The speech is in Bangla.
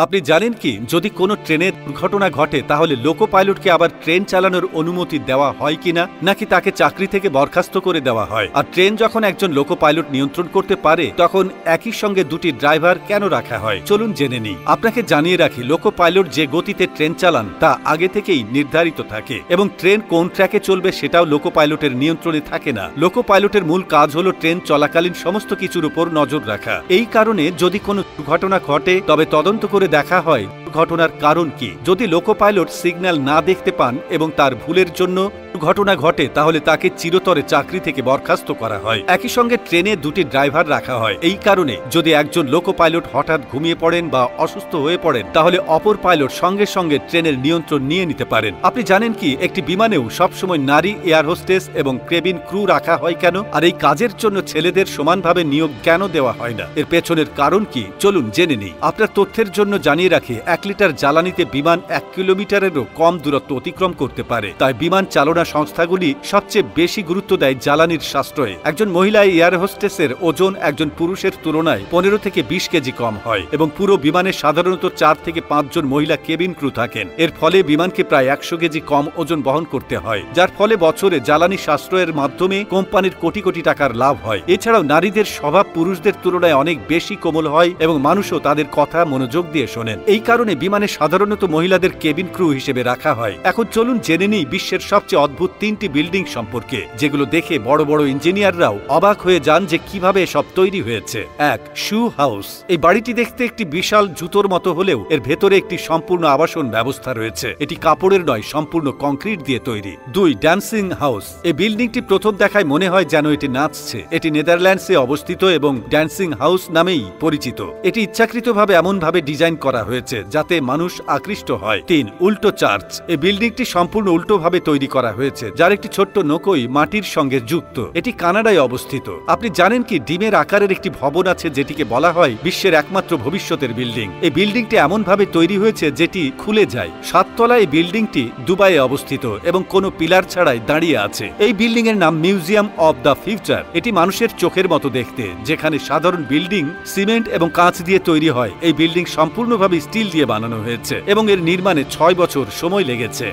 আপনি জানেন কি, যদি কোনো ট্রেনের দুর্ঘটনা ঘটে তাহলে লোকো পাইলটকে আবার ট্রেন চালানোর অনুমতি দেওয়া হয় কিনা, নাকি তাকে চাকরি থেকে বরখাস্ত করে দেওয়া হয়? আর ট্রেন যখন একজন লোকো পাইলট নিয়ন্ত্রণ করতে পারে তখন একই সঙ্গে দুটি ড্রাইভার কেন রাখা হয়? চলুন জেনে নিই। আপনাকে জানিয়ে রাখি, লোকো পাইলট যে গতিতে ট্রেন চালান তা আগে থেকেই নির্ধারিত থাকে এবং ট্রেন কোন ট্র্যাকে চলবে সেটাও লোকো পাইলটের নিয়ন্ত্রণে থাকে না। লোকো পাইলটের মূল কাজ হলো ট্রেন চলাকালীন সমস্ত কিছুর উপর নজর রাখা। এই কারণে যদি কোনো দুর্ঘটনা ঘটে তবে তদন্ত করে দেখা হয় ঘটনার কারণ কি। যদি লোকো পাইলট সিগন্যাল না দেখতে পান এবং তার ভুলের জন্য ঘটনা ঘটে তাহলে তাকে চিরতরে চাকরি থেকে বরখাস্ত করা হয়। একই সঙ্গে ট্রেনে দুটি ড্রাইভার রাখা হয়। এই কারণে যদি একজন লোকো পাইলট হঠাৎ ঘুমিয়ে পড়েন বা অসুস্থ হয়ে পড়েন তাহলে অপর পাইলট সঙ্গে সঙ্গে ট্রেনের নিয়ন্ত্রণ নিয়ে নিতে পারেন। আপনি জানেন কি, একটি বিমানেও সবসময় নারী এয়ার হোস্টেস এবং কেবিন ক্রু রাখা হয় কেন? আর এই কাজের জন্য ছেলেদের সমানভাবে নিয়োগ কেন দেওয়া হয় না? এর পেছনের কারণ কি চলুন জেনে নিই। আপনার তথ্যের জন্য জানিয়ে রাখি, 1 লিটার জ্বালানিতে বিমান 1 কিলোমিটারেরও কম দূরত্ব অতিক্রম করতে পারে। তাই বিমান চালনা সংস্থাগুলি সবচেয়ে বেশি গুরুত্ব দেয় জ্বালানির সাশ্রয়ে। একজন মহিলা এয়ার হোস্টেসের ওজন একজন পুরুষের তুলনায় 15 থেকে 20 কেজি কম হয় এবং পুরো বিমানে সাধারণত 4 থেকে 5 জন মহিলা কেবিন ক্রু থাকেন। এর ফলে বিমানকে প্রায় 100 কেজি কম ওজন বহন করতে হয়, যার ফলে বছরে জ্বালানি সাশ্রয়ের মাধ্যমে কোম্পানির কোটি কোটি টাকার লাভ হয়। এছাড়াও নারীদের স্বভাব পুরুষদের তুলনায় অনেক বেশি কোমল হয় এবং মানুষও তাদের কথা মনোযোগ দিয়ে শোনেন। এই কারণে বিমানে সাধারণত মহিলাদের কেবিন ক্রু হিসেবে রাখা হয়। এখন চলুন জেনে নিই বিশ্বের সবচেয়ে অদ্ভুত 3টি বিল্ডিং সম্পর্কে, যেগুলো দেখে বড় বড় ইঞ্জিনিয়াররাও অবাক হয়ে যান যে কিভাবে সব তৈরি হয়েছে। 1. Shoe house. এই বাড়িটি দেখতে একটি বিশাল জুতোর মতো হলেও এর ভেতরে একটি সম্পূর্ণ আবাসন ব্যবস্থা রয়েছে। এটি কাপড়ের নয়, সম্পূর্ণ কংক্রিট দিয়ে তৈরি। 2. Dancing house. এই বিল্ডিংটি প্রথম দেখায় মনে হয় যেন এটি নাচছে। এটি নেদারল্যান্ডসে অবস্থিত এবং ড্যান্সিং হাউস নামেই পরিচিত। এটি ইচ্ছাকৃতভাবে এমনভাবে ডিজাইন করা হয়েছে যাতে মানুষ আকৃষ্ট হয়। 3. উল্টো চার্চ। এই বিল্ডিংটি সম্পূর্ণ উল্টোভাবে তৈরি করা হয়েছে, যার একটি ছোট্ট নৌকোই মাটির সঙ্গে যুক্ত। এটি কানাডায় অবস্থিত। আপনি জানেন কি, ডিমের আকারের একটি ভবন আছে যেটিকে বলা হয় বিশ্বের একমাত্র ভবিষ্যতের বিল্ডিং। এই বিল্ডিংটি এমনভাবে তৈরি হয়েছে যেটি খুলে যায়। 7 তলা এই বিল্ডিংটি দুবাইয়ে অবস্থিত এবং কোনো পিলার ছাড়াই দাঁড়িয়ে আছে। এই বিল্ডিং এর নাম মিউজিয়াম অব দ্য ফিউচার। এটি মানুষের চোখের মতো দেখতে। যেখানে সাধারণ বিল্ডিং সিমেন্ট এবং কাঁচ দিয়ে তৈরি হয়, এই বিল্ডিং সম্পূর্ণভাবে স্টিল দিয়ে বানানো হয়েছে এবং এর নির্মাণে 6 বছর সময় লেগেছে।